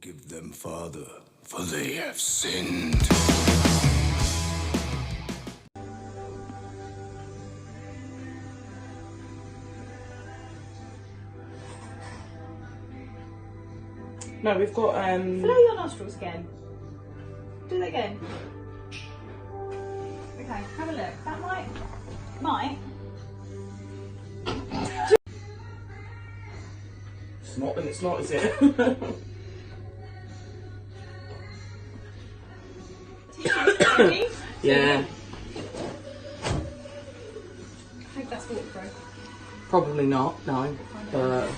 Forgive them, Father, for they have sinned. No, we've got Blow your nostrils again. Do that again. Okay, have a look. That might. It's not, is it? Ready? Yeah. I hope that's waterproof. Probably not, no. But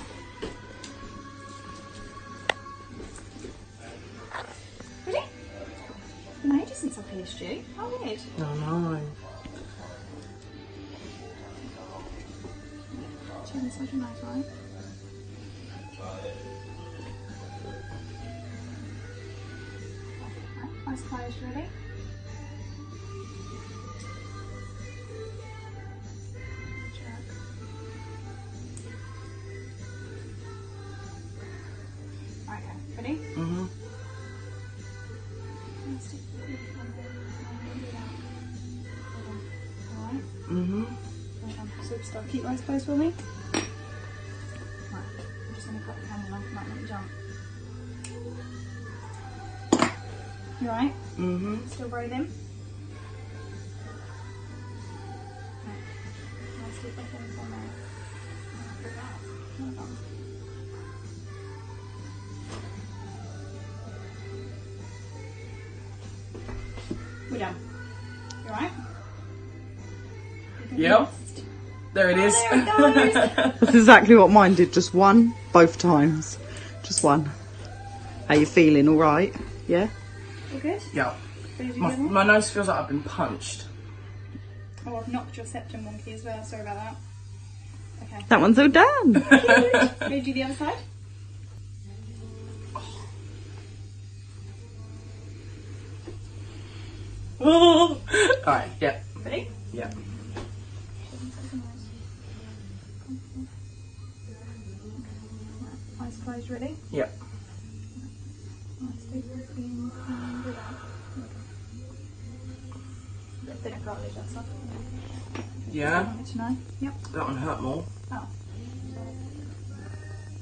Ready? No, ages since I've pierced you. How weird. no, no. Turn this side your nose, right? Eyes closed, ready? Okay, ready? Mhm. Alright. Mhm. Superstar, keep your eyes closed for me. Right, I'm just going to cut the camera off, might make you jump. You alright? Mhm. Still breathing? Okay. Now sleep back in for a minute. Well done. We're done. You alright? Yep. There it is. There it goes. That's exactly what mine did, just one, both times. Just one. How you feeling, all right? Yeah? All good? Yeah. Ready to My, do more? my nose feels like I've been punched. Oh, I've knocked your septum wonky as well. Sorry about that. Okay. That one's all done. Ready to do the other side? Alright, yeah. Ready? Yeah. Eyes closed, ready? Yeah. Stay breathing and breathe out. A bit of cartilage, that's all. Yeah. Want me to know? Yep. That one hurt more. Oh.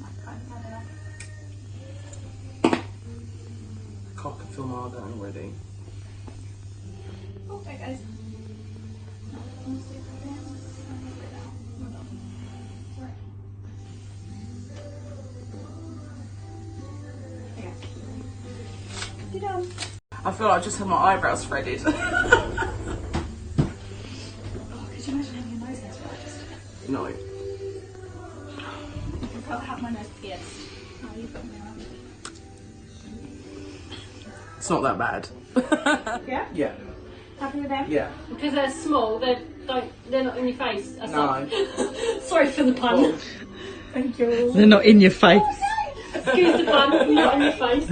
Okay, hand it off. I can feel my arm down already. Oh, there it goes. No, stay breathing. And breathe out. Well done. Sorry. There you go. You're done. I feel like I just had my eyebrows threaded. Oh, could you imagine having your nose hair scratched? No. I can have my nose pierced. Oh, you've got me on. It's not that bad. Yeah? Yeah. Happy with them? Yeah. Because they're small, they're not in your face. That's No. Sorry for the pun. Thank you. They're not in your face. Excuse the pun, not in your face.